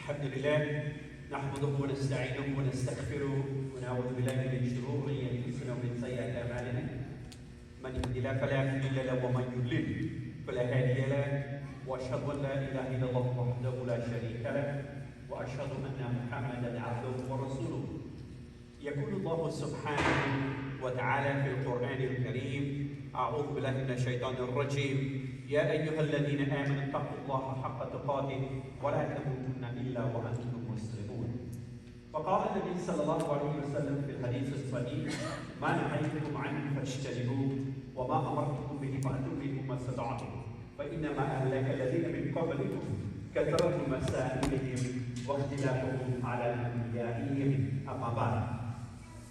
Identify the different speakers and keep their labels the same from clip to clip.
Speaker 1: الحمد لله نحمده ونستعينه ونستغفره ونعوذ بالله من شرور انفسنا ومن سيئات اعمالنا من يهد الله فلا مضل له ومن يضلل فلا هادي له واشهد ان لا اله الا الله وحده لا شريك له واشهد ان محمدا عبده ورسوله. يقول الله سبحانه وتعالى في القران الكريم: اعوذ بالله من الشيطان الرجيم. يا أيها الذين آمنوا اتقوا الله حق تقاته ولا تموتن إلا وأنتم مسلمون. فقال النبي صلى الله عليه وسلم في الحديث الصحيح: ما نهيتكم عنه فاجتنبوه وما أمرتكم به فأتوا منه ما استطعتم فإنما أهلك الذين من قبلكم كثرة مسائلهم واختلافهم على أنبيائهم. أما بعد.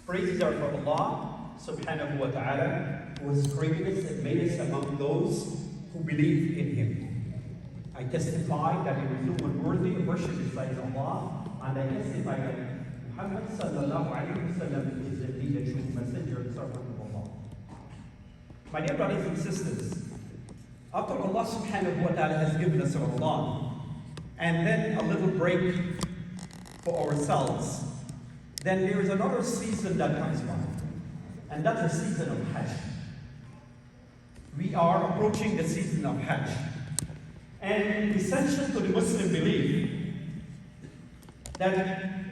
Speaker 1: Praises are for Allah subhanahu wa ta'ala, who has created us and made us among those who believe in Him. I testify that there is no one worthy of worship besides Allah, and I testify that Muhammad sallallahu alayhi wa sallam is indeed a true messenger and servant of Allah. My dear brothers and sisters, after Allah subhanahu wa ta'ala has given us Ramadan, and then a little break for ourselves, then there is another season that comes by, and that's the season of Hajj. We are approaching the season of Hajj. And essential to the Muslim belief that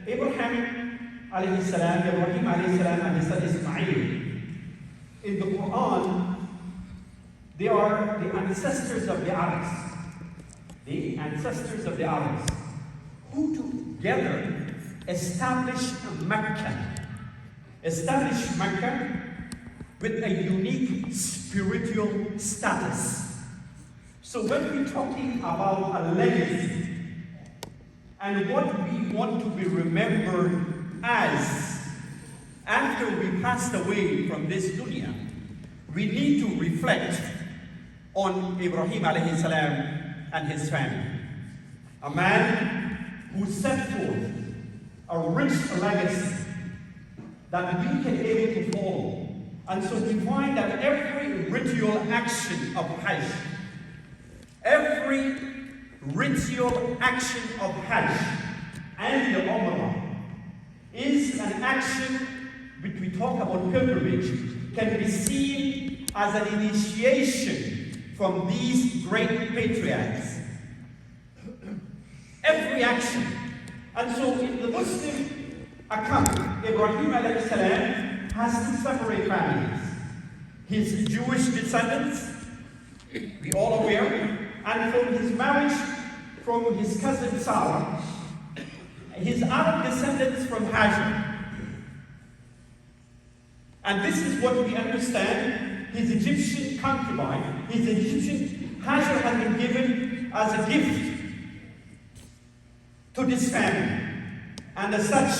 Speaker 1: Ibrahim alayhi salam, and his son Ismail, in the Quran, they are the ancestors of the Arabs. The ancestors of the Arabs, who together established Mecca. Established Mecca with a unique spiritual status. So when we're talking about a legacy and what we want to be remembered as after we passed away from this dunya, we need to reflect on Ibrahim alayhi salam and his family. A man who set forth a rich legacy that we can be able to follow. And so we find that every ritual action of Hajj, every ritual action of Hajj and the Umrah is an action which we talk about pilgrimage, can be seen as an initiation from these great patriarchs. Every action. And so in the Muslim account, Ibrahim alayhi salam has two separate families. His Jewish descendants, we all aware, and from his marriage from his cousin Sarah, his Arab descendants from Hajar. And this is what we understand. His Egyptian concubine, his Egyptian Hajar has been given as a gift to this family. And as such,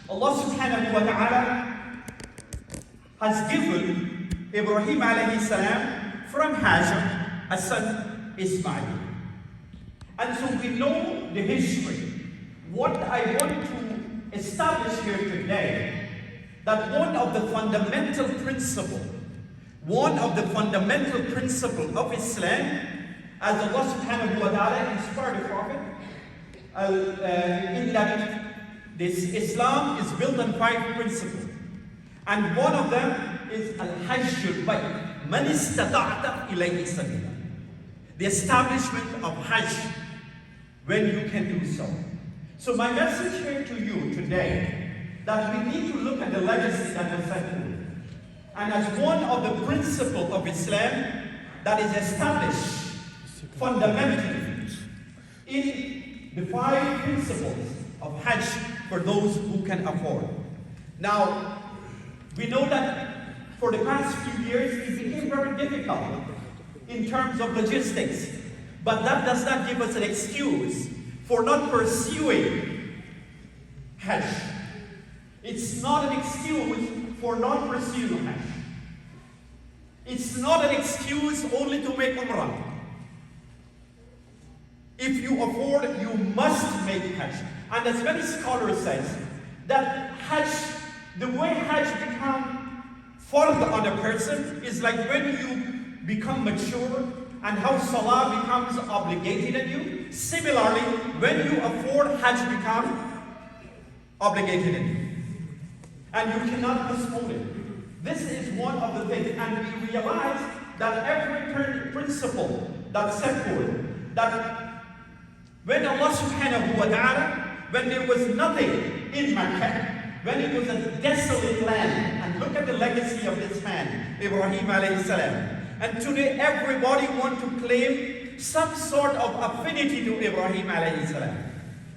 Speaker 1: Allah subhanahu wa ta'ala has given Ibrahim alayhi salam from Hajar a son Ismail. And so we know the history. What I want to establish here today, that one of the fundamental principles of Islam, as Allah subhanahu wa ta'ala inspired the Prophet, in that this Islam is built on 5 principles. And one of them is al-Hajj al-Bayt, man istata'ta ilayhi sabila. The establishment of Hajj, when you can do so. So my message here to you today, that we need to look at the legacy that was set forth. And as one of the principles of Islam that is established fundamentally in the 5 principles of Hajj for those who can afford. Now, we know that for the past few years it became very difficult in terms of logistics, but that does not give us an excuse for not pursuing Hajj. It's not an excuse for not pursuing Hajj. It's not an excuse only to make Umrah. If you afford, you must make Hajj. And as many scholars say, that Hajj, the way Hajj becomes fard on a person is like when you become mature and how Salah becomes obligated on you. Similarly, when you afford, Hajj becomes obligated on you. And you cannot postpone it. This is one of the things. And we realize that every principle that's set forth, that when Allah subhanahu wa ta'ala, when there was nothing in Makkah, when it was a desolate land, and look at the legacy of this man, Ibrahim alayhi salam. And today everybody wants to claim some sort of affinity to Ibrahim alayhi salam.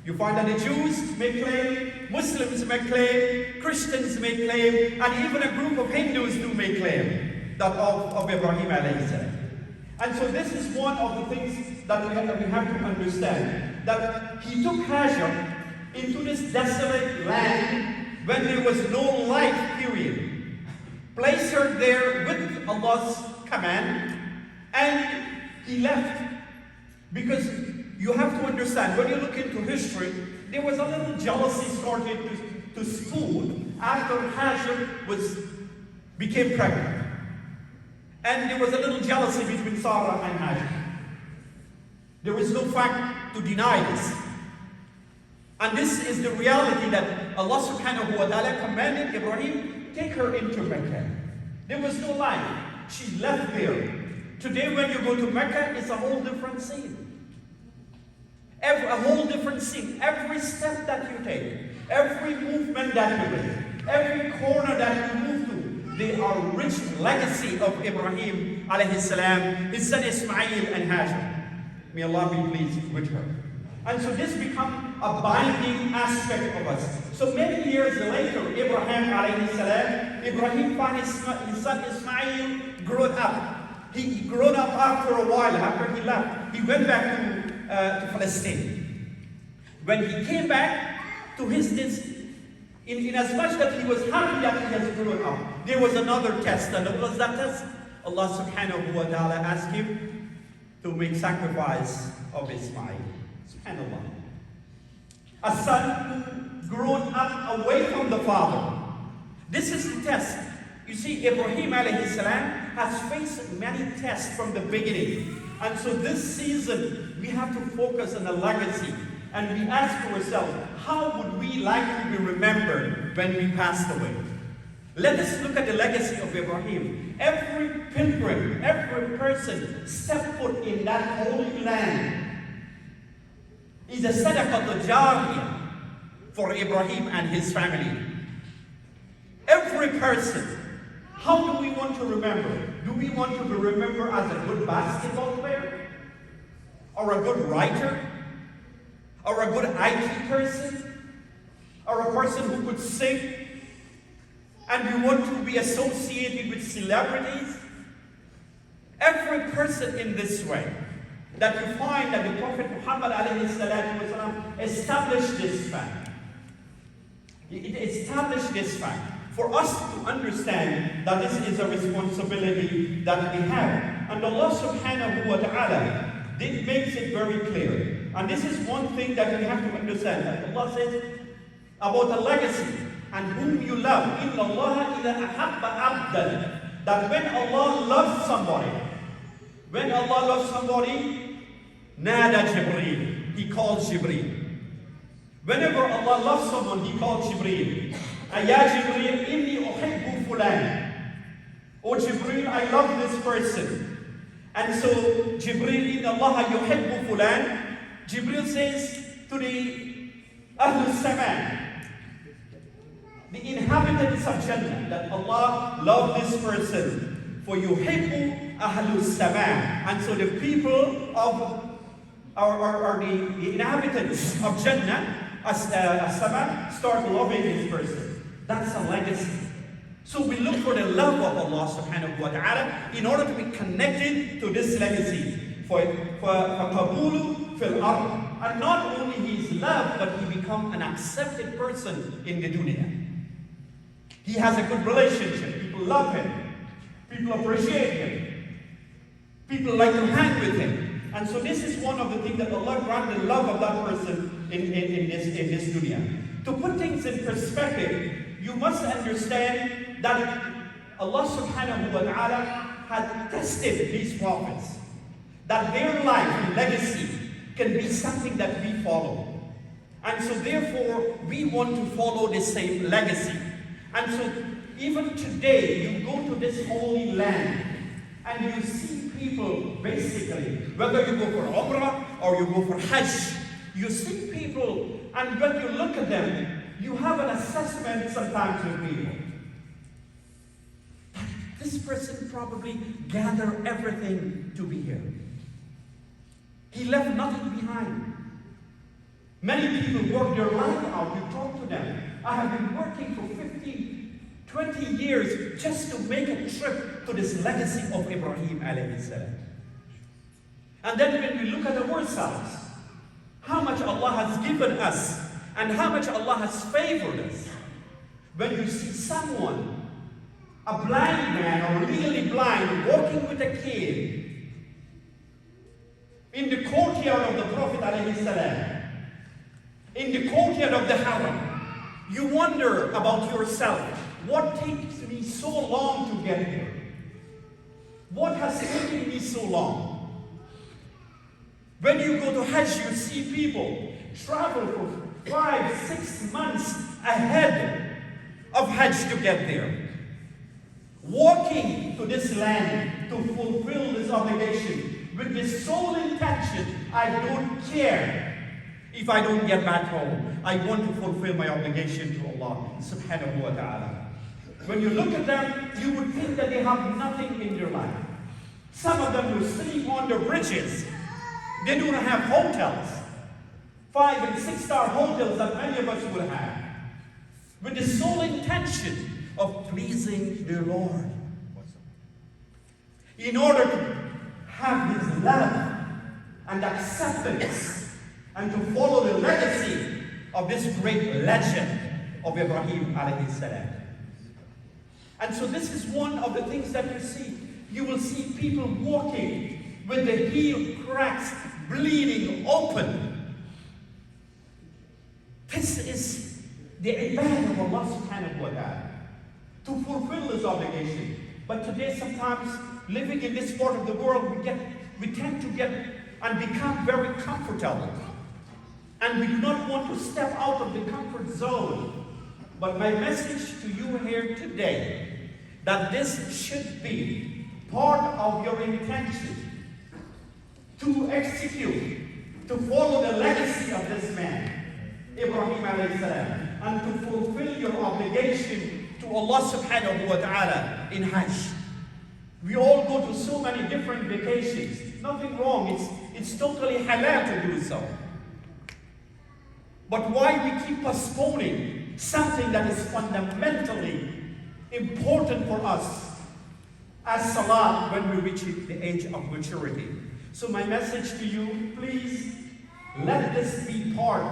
Speaker 1: You find that the Jews may claim, Muslims may claim, Christians may claim, and even a group of Hindus do may claim that of Ibrahim alayhi salam. And so this is one of the things that we have to understand, that he took Hajar into this desolate land when there was no life period, placed her there with Allah's command, and he left. Because you have to understand, when you look into history, there was a little jealousy started to spool after Hajar became pregnant. And there was a little jealousy between Sarah and Hajar. There was no fact to deny this. And this is the reality that Allah subhanahu wa ta'ala commanded Ibrahim, take her into Mecca. There was no life. She left there. Today when you go to Mecca, it's a whole different scene. A whole different scene. Every step that you take, every movement that you make, every corner that you move to, they are rich legacy of Ibrahim alayhi salam, his son Ismail and Hajar. May Allah be pleased with her. And so this becomes a binding aspect of us. So many years later, Ibrahim alayhi salam, Ibrahim found his son Ismail grown up. He grew up after a while, after he left. He went back to Palestine. When he came back to his in as much that he was happy that he has grown up, there was another test. And what was that test? Allah subhanahu wa ta'ala asked him to make sacrifice of Ismail. SubhanAllah. A son who grown up away from the father. This is the test. You see, Ibrahim alayhi salam has faced many tests from the beginning. And so this season, we have to focus on the legacy. And we ask ourselves, how would we like to be remembered when we passed away? Let us look at the legacy of Ibrahim. Every pilgrim, every person step foot in that holy land is a sadaqah jariyah for Ibrahim and his family. Every person. How do we want to remember? Do we want to be remembered as a good basketball player? Or a good writer? or a good IT person, or a person who could sing, and we want to be associated with celebrities. Every person in this way, that you find that the Prophet Muhammad ﷺ established this fact. It established this fact for us to understand that this is a responsibility that we have. And Allah subhanahu wa ta'ala makes it very clear. And this is one thing that we have to understand. That Allah says about a legacy and whom you love. إِنَّ اللَّهَ إِذَا أَحَبَّ عَبْدًا. That when Allah loves somebody, Nada Jibreel, He calls Jibreel. Whenever Allah loves someone, He calls Jibreel. Ya Jibreel, inni uhibbu fulan. Oh Jibreel, I love this person. And so Jibreel, inna Allah yuhibbu fulan. Jibreel says to the Ahlul Sama, the inhabitants of Jannah, that Allah loved this person. For yuhibbu Ahlul Sama. And so the people of or the inhabitants of Jannah, as-Sama, start loving this person. That's a legacy. So we look for the love of Allah subhanahu wa ta'ala in order to be connected to this legacy. For qabulu fil ard. And not only he is loved, but he becomes an accepted person in the dunya. He has a good relationship. People love him. People appreciate him. People like to hang with him. And so this is one of the things that Allah grants the love of that person in this dunya. To put things in perspective, you must understand that Allah subhanahu wa ta'ala had tested these prophets. That their life and legacy can be something that we follow. And so therefore, we want to follow the same legacy. And so even today, you go to this holy land and you see people, basically, whether you go for Umrah or you go for Hajj, you see people, and when you look at them, you have an assessment sometimes with people. This person probably gathered everything to be here. He left nothing behind. Many people work their life out. You talk to them. I have been working for 15, 20 years just to make a trip to this legacy of Ibrahim alayhi salam. And then when we look at ourselves, how much Allah has given us and how much Allah has favored us. When you see someone, a blind man or legally blind, walking with a kid in the courtyard of the Prophet alayhi salam, in the courtyard of the Haram, you wonder about yourself. What takes me so long to get here? What has taken me so long? When you go to Hajj, you see people travel for 5-6 months ahead of Hajj to get there. Walking to this land to fulfill this obligation with the sole intention, I don't care if I don't get back home. I want to fulfill my obligation to Allah subhanahu wa ta'ala. When you look at them, you would think that they have nothing in their life. Some of them will sleep on the bridges. They do not have hotels. 5- and 6-star hotels that many of us will have. With the sole intention of pleasing their Lord. In order to have His love and acceptance and to follow the legacy of this great legend of Ibrahim alayhi salam. And so this is one of the things that you see. You will see people walking with the heel cracks, bleeding open. This is the ibadah of Allah subhanahu wa ta'ala, to fulfill this obligation. But today sometimes, living in this part of the world, we tend to get and become very comfortable. And we do not want to step out of the comfort zone. But my message to you here today, that this should be part of your intention to execute, to follow the legacy of this man, Ibrahim alayhi salam, and to fulfill your obligation to Allah subhanahu wa ta'ala in Hajj. We all go to so many different vacations. Nothing wrong. It's totally halal to do so. But why we keep postponing something that is fundamentally important for us as salat when we reach the age of maturity. So my message to you, please let this be part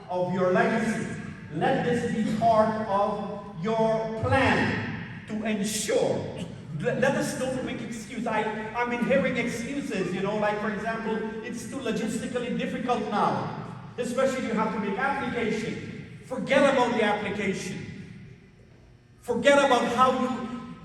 Speaker 1: of your legacy. Let this be part of your plan to ensure. Let us don't make excuses. I've been hearing excuses, like for example, it's too logistically difficult now. Especially you have to make application. Forget about the application. Forget about how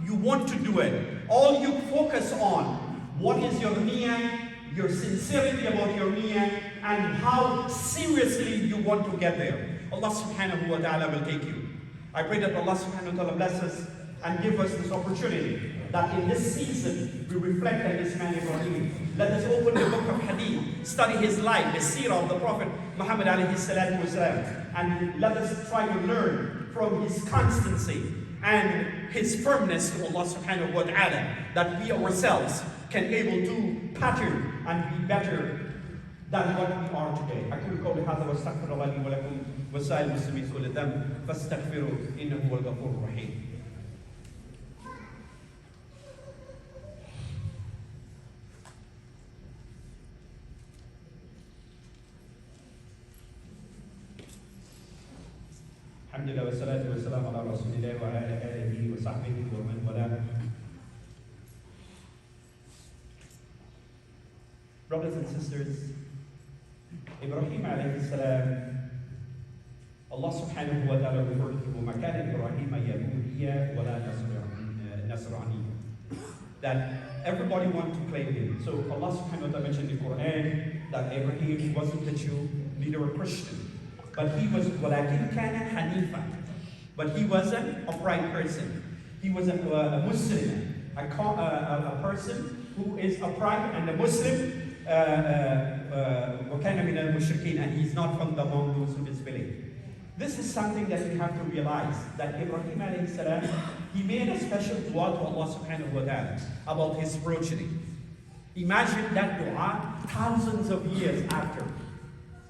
Speaker 1: you want to do it. All you focus on, what is your niyyah, your sincerity about your niyyah, and how seriously you want to get there. Allah subhanahu wa ta'ala will take you. I pray that Allah subhanahu wa ta'ala bless us and give us this opportunity that in this season we reflect on this man Ibrahim. Let us open the book of Hadith, study his life, the seerah of the Prophet Muhammad alayhi salatu wasalam, and let us try to learn from his constancy and his firmness to Allah subhanahu wa ta'ala, that we ourselves can able to pattern and be better than what we are today. أقول قولي هذا واستغفر الله لي ولكم وسائر المسلمين كل ذنب فاستغفروا إنه هو الغفور الرحيم. الحمد لله والصلاة والسلام على رسول الله وعلى آله وصحبه ومن والاه. Brothers and sisters, Ibrahim alayhi salam, Allah subhanahu wa ta'ala referred to وَمَا كَانَ إِبْرَاهِيمَ يَهُودِيًّا وَلَا نَصْرَانِيًّا. That everybody wants to claim him. So Allah subhanahu wa ta'ala mentioned in the Quran that Ibrahim wasn't a Jew, neither a Christian. But he was وَلَكِنْ كَانَ حَنِيفًا. But he was an upright person. He was a Muslim, a person who is upright and a Muslim. وَكَانَ مِنَ الْمُشْرِكِينَ, and he's not from among those who disbelieve. This is something that we have to realize, that Ibrahim alayhi salam, he made a special dua to Allah subhanahu wa ta'ala about his progeny. Imagine that dua thousands of years after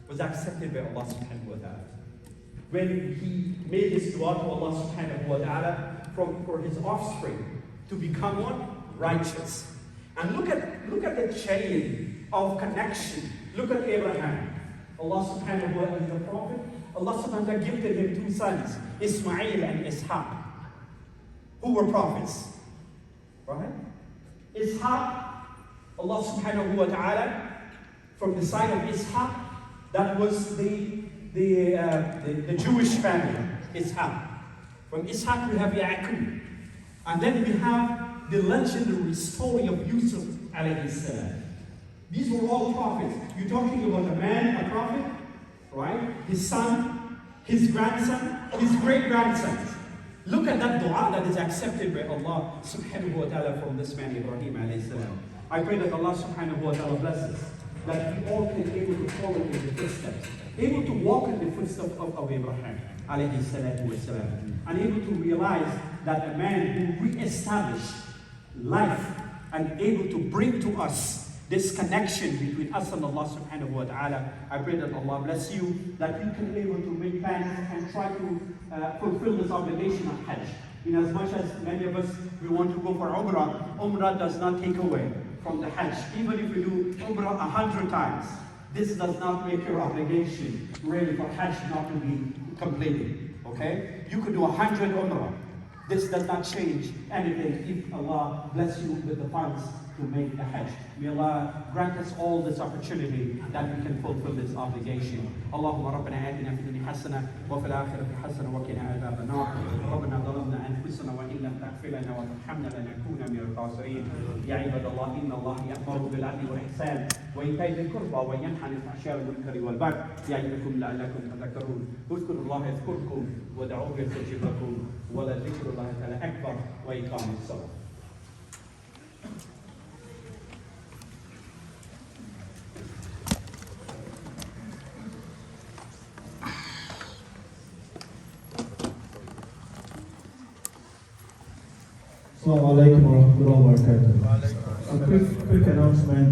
Speaker 1: was accepted by Allah subhanahu wa ta'ala. When he made this dua to Allah subhanahu wa ta'ala for his offspring to become what? Righteous. And look at the chain of connection. Look at Abraham. Allah subhanahu wa ta'ala is the prophet. Allah subhanahu wa ta'ala gifted him two sons, Ismail and Ishaq, who were prophets. Right? Ishaq, Allah subhanahu wa ta'ala, from the side of Ishaq, that was the Jewish family, Ishaq. From Ishaq we have Yaqub. And then we have the legendary story of Yusuf alayhi salam. These were all prophets. You're talking about a man, a prophet, right? His son, his grandson, his great-grandsons. Look at that dua that is accepted by Allah subhanahu wa ta'ala from this man, Ibrahim alayhi salam. I pray that Allah subhanahu wa ta'ala bless us, that we all can be able to follow in the footsteps, able to walk in the footsteps of Abraham alayhi salatu wa salam, and able to realize that a man who re-established life and able to bring to us this connection between us and Allah subhanahu wa ta'ala. I pray that Allah bless you, that you can be able to make plans and try to fulfill this obligation of Hajj. In as much as many of us, we want to go for Umrah, Umrah does not take away from the Hajj. Even if you do Umrah 100 times, this does not make your obligation really for Hajj not to be completed. Okay? You could do 100 Umrah. This does not change anything if Allah bless you with the funds to make the Hajj. May Allah grant us all this opportunity that we can fulfill this obligation. Allahumma rabbana atina fid dunya hasana wa fil akhirati hasana wa qina adhaban nar. Rabbana zalamna anfusana wa in lam taghfir lana wa tarhamna lanakuna minal khasirin. Ya ibadallah, inna Allah ya'muru bil 'adli wal ihsan wa ita'i dhil qurba wa yanha 'anil fahsha'i wal munkari wal baghi ya'idukum la'allakum tadhakkarun. اذكروا الله يذكركم ودعوه يستجب لكم ولذكر الله تعالى أكبر وإقام الصلاة.
Speaker 2: Assalamu alaikum wa rahmatullahi wa barakatuh. A quick announcement.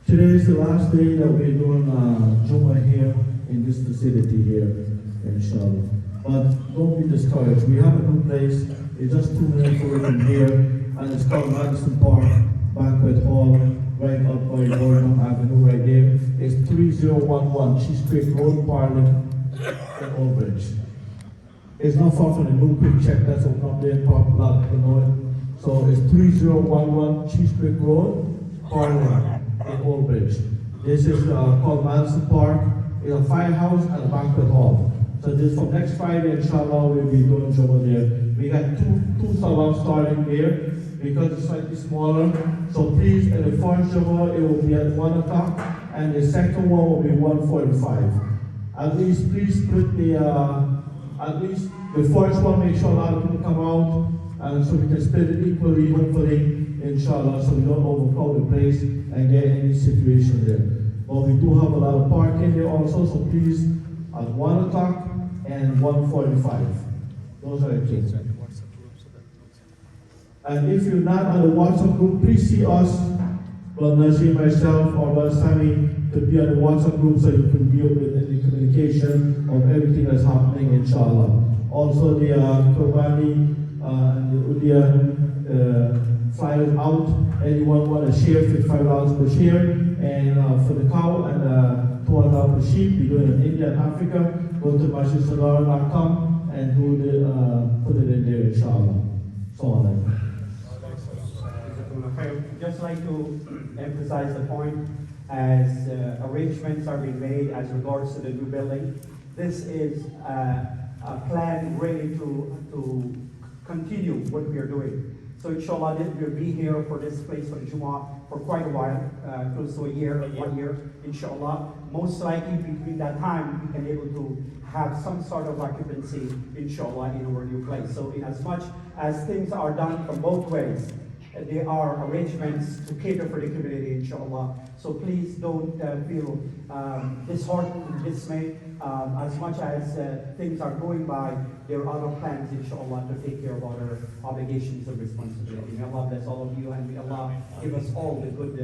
Speaker 2: Today is the last day that we're doing Jummah here in this facility here, inshallah. But don't be discouraged. We have a new place. It's just 2 minutes away from here, and it's called Madison Park Banquet Hall, right up by Gordon Avenue, right there. It's 3011 Cheese Creek Road, Parliament, in Old Bridge. It's not far from the new quick check that's open up there in Park Lot, you know it. So it's 3011 Cheese Creek Road, Parliament, in Old Bridge. This is called Madison Park. It's a firehouse and a banquet hall. So this from next Friday, inshallah, we'll be doing Jumu'ah there. We got two salons starting there because it's slightly smaller. So please, in the first Jumu'ah, it will be at 1 o'clock, and the second one will be 1:45. At least, please put at least the first one, make sure a lot of people come out, and so we can split it equally, hopefully, inshallah, so we don't overcrowd the place and get any situation there. But we do have a lot of parking there also, so please, at 1 o'clock and 1:45. Those are the things. And if you're not on the WhatsApp group, please see us, Brother Nazir, myself, or Brother Sami, to be on the WhatsApp group so you can deal with the communication of everything that's happening, inshallah. Also, the Qurbani and the Udia flyers out. Anyone want to share $55 per share, and for the cow and $200 per sheep, we do it in India and Africa. Go to masjidsalar.com and put it in there, inshallah. So on.
Speaker 1: Just like to emphasize the point, as arrangements are being made as regards to the new building. This is a plan really to continue what we are doing. So inshallah, we'll be here for this place for the Jumu'ah for quite a while, close to a year, 1 year, inshallah. Most likely between that time, we can be able to have some sort of occupancy, inshallah, in our new place. So in as much as things are done from both ways, there are arrangements to cater for the community, inshallah. So please don't feel disheartened and dismayed. As much as things are going by, there are other plans, inshallah, to take care of our obligations and responsibility. May Allah bless all of you, and may Allah give us all the good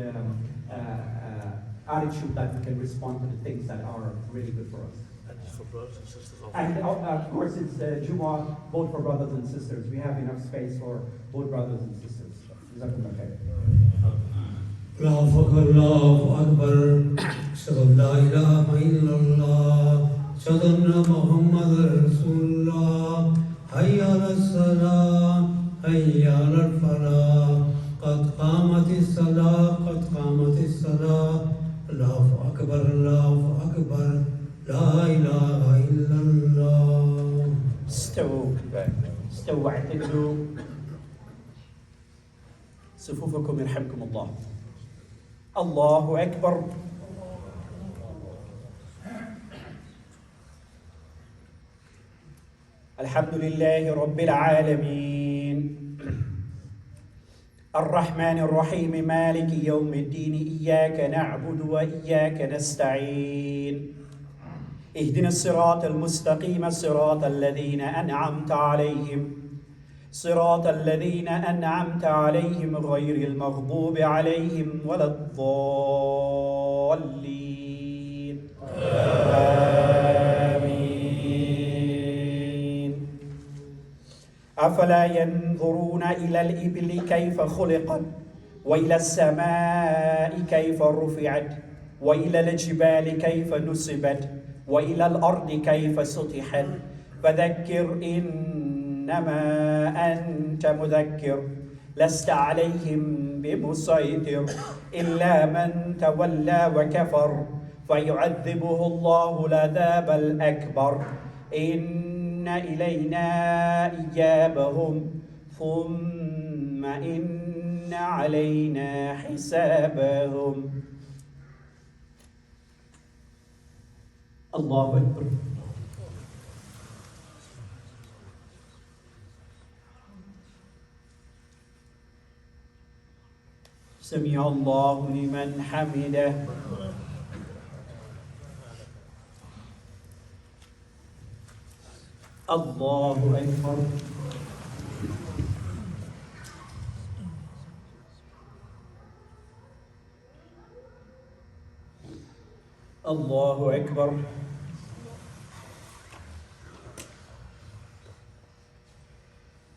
Speaker 1: attitude that we can respond to the things that are really good for us.
Speaker 3: And just for brothers and sisters also.
Speaker 1: And of course, it's Jumu'ah both for brothers and sisters. We have enough space for both brothers and sisters. Jazakumullah khair.
Speaker 4: Allahu Akbar, Ashhadu la ilaha illallah, Ashhadu anna Muhammadar Rasulullah, Hayya ala salah, Hayya ala falah, Qad qamatis salah, Qad qamatis salah, Allahu Akbar, La ilaha illallah.
Speaker 1: استووا واعتدلوا صفوفكم يرحمكم الله. الله أكبر. الحمد لله رب العالمين الرحمن الرحيم مالك يوم الدين إياك نعبد وإياك نستعين اهدنا الصراط المستقيم صراط الذين أنعمت عليهم غير المغضوب عليهم ولا الضالين آمين. أفلا ينظرون إلى الإبل كيف خلقت وإلى السماء كيف رفعت وإلى الجبال كيف نصبت وإلى الأرض كيف سطحت فذكر إنما أنت مذكر لست عليهم بمسيطر إلا من تولى وكفر فيعذبه الله العذاب الأكبر إن إلينا إيابهم ثم إن علينا حسابهم. الله أكبر. سمع الله لمن حمده. الله أكبر. الله أكبر.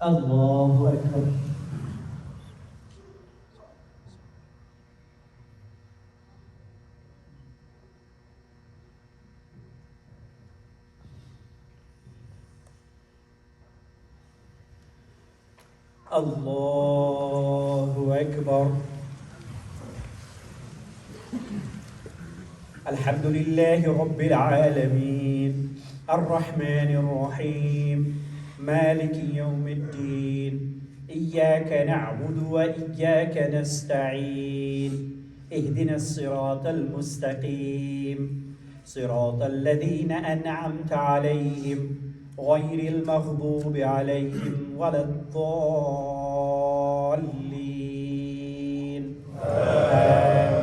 Speaker 2: الله أكبر.
Speaker 1: الله أكبر. الحمد لله رب العالمين الرحمن الرحيم مالك يوم الدين إياك نعبد وإياك نستعين اهدنا الصراط المستقيم صراط الذين أنعمت عليهم غير المغضوب عليهم ولا الضالين آمين.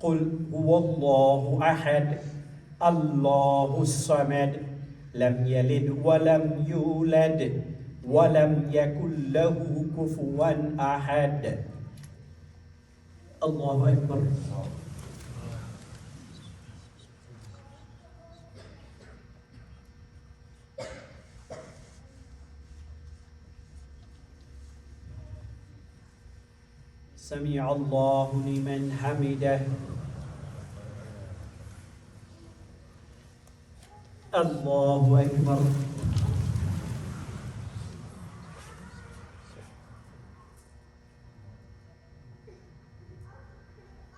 Speaker 1: قل هو الله أحد الله الصمد لم يلد ولم يولد ولم يكن له كفوا أحد. الله أكبر. سمع الله لمن حمده. الله أكبر.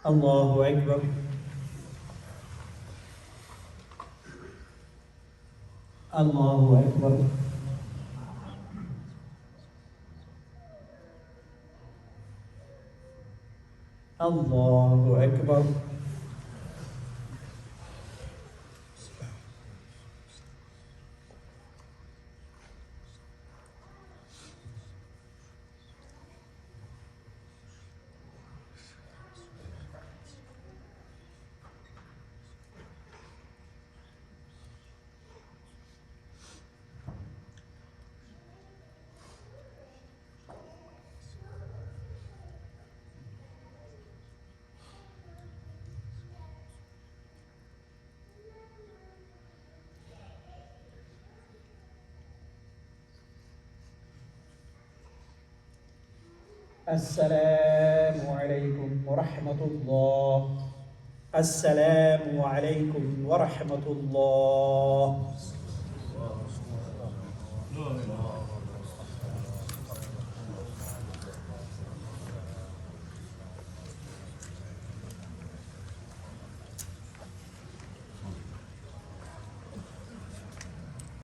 Speaker 1: الله أكبر. الله أكبر. الله أكبر. السلام عليكم ورحمة الله. السلام عليكم ورحمة الله.